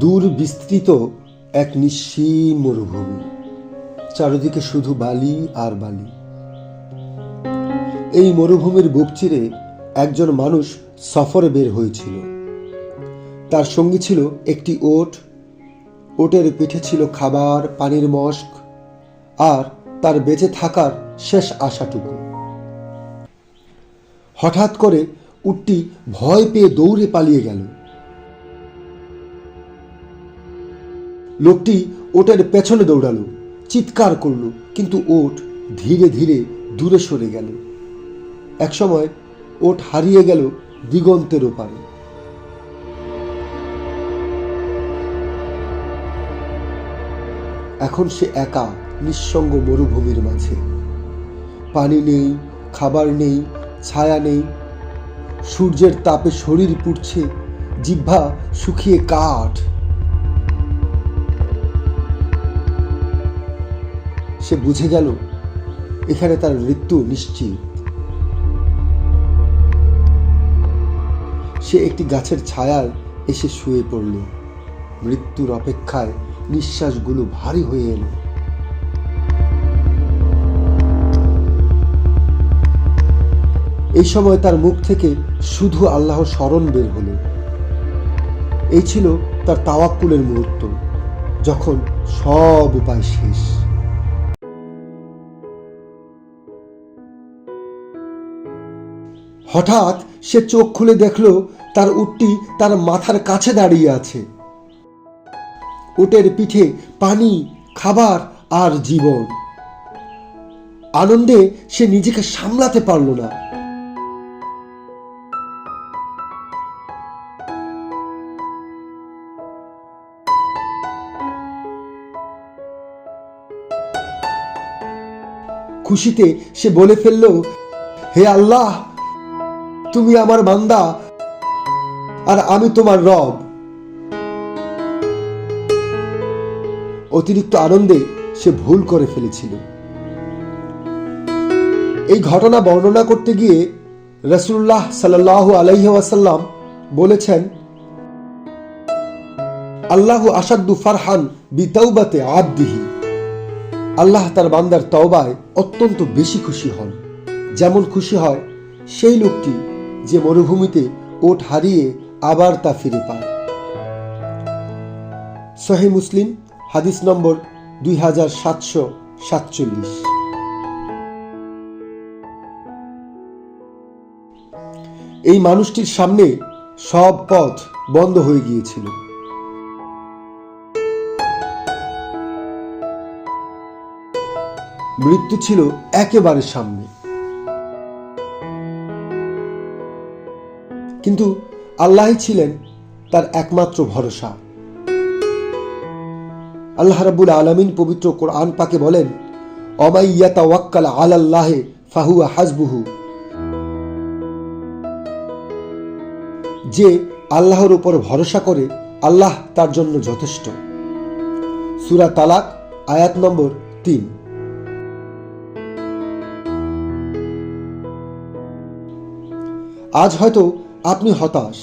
দূর বিস্তৃত এক নিঃসীম মরুভূমি, চারিদিকে শুধু বালি আর বালি। এই মরুভূমির বুক চিরে একজন মানুষ সফরে বের হয়েছিল। তার সঙ্গী ছিল একটি ওট। ওটের পিঠে ছিল খাবার, পানির মশক আর তার বেঁচে থাকার শেষ আশাটুকু। হঠাৎ করে উটটি ভয় পেয়ে দৌড়ে পালিয়ে গেল। লোকটি ওটের পেছনে দৌড়ালো, চিৎকার করলো, কিন্তু ওট ধীরে ধীরে দূরে সরে গেল। একসময় ওট হারিয়ে গেল দিগন্তের ওপারে। এখন সে একা নিঃসঙ্গ মরুভূমির মাঝে। পানি নেই, খাবার নেই, ছায়া নেই। সূর্যের তাপে শরীর পুড়ছে, জিহ্বা শুকিয়ে কাঠ। সে বুঝে গেল এখানে তার মৃত্যু নিশ্চিত। সে একটি গাছের ছায়ায় এসে শুয়ে পড়ল। মৃত্যুর অপেক্ষায় নিঃশ্বাসগুলো ভারী হয়ে এলো। এই সময় তার মুখ থেকে শুধু আল্লাহর স্মরণ বের হলো। এই ছিল তার তাওয়াক্কুলের মুহূর্ত, যখন সব উপায় শেষ। হঠাৎ সে চোখ খুলে দেখল তার উটটি তার মাথার কাছে দাঁড়িয়ে আছে। উটের পিঠে পানি, খাবার আর জীবন। আনন্দে সে নিজেকে সামলাতে পারল না। খুশিতে সে বলে ফেলল, হে আল্লাহ, তুমি আমার বান্দা আর আমি তোমার রব। অতিরিক্ত আনন্দে সে ভুল করে ফেলেছিল। এই ঘটনা বর্ণনা করতে গিয়ে রাসূলুল্লাহ সাল্লাল্লাহু আলাইহি ওয়াসাল্লাম বলেছেন, আল্লাহু আশাদ্দু ফারহান বিতাওবাতি আবদিহি। আল্লাহ তার বান্দার তওবায় অত্যন্ত বেশি খুশি হন, যেমন খুশি হয় সেই লোকটি যে মরুভূমিতে ওট হারিয়ে আবার তা ফিরে পায়। সহিহ মুসলিম, হাদিস নম্বর 2747। এই মানুষটির সামনে সব পথ বন্ধ হয়ে গিয়েছিল। মৃত্যু ছিল একেবারে সামনে, কিন্তু আল্লাহই ছিলেন তার একমাত্র ভরসা। আল্লাহ রাব্বুল আলামিন পবিত্র কোরআন পাকে বলেন, ওমাই ইয়াতাওয়াক্কাল আলাল্লাহি ফাহুয়া হাসবুহু। যে আল্লাহর উপর ভরসা করে, আল্লাহ তার জন্য যথেষ্ট। সূরা তালাক, আয়াত নম্বর 3। আজ হয়তো আপনি হতাশ,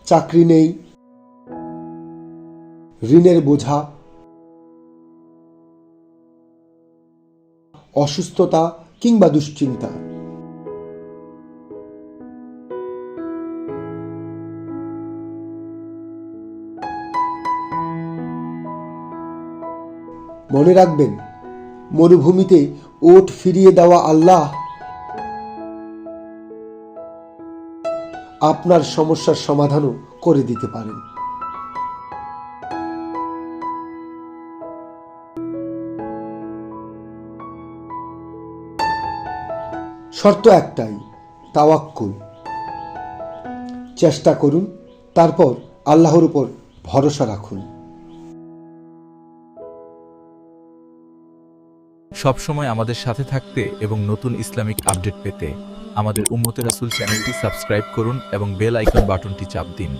চাকরি নেই, ঋণের বোঝা, অসুস্থতা কিংবা দুশ্চিন্তা। মনে রাখবেন, মরুভূমিতে ওট ফিরিয়ে দেওয়া আল্লাহ আপনার সমস্যার সমাধানও করে দিতে পারেন। শর্ত একটাই, তাওয়াক্কুল। চেষ্টা করুন, তারপর আল্লাহর উপর ভরসা রাখুন। সবসময় আমাদের সাথে থাকতে এবং নতুন ইসলামিক আপডেট পেতে আমাদের উম্মতে রাসূল চ্যানেলটি সাবস্ক্রাইব করুন এবং বেল আইকন বাটনটি চাপ দিন।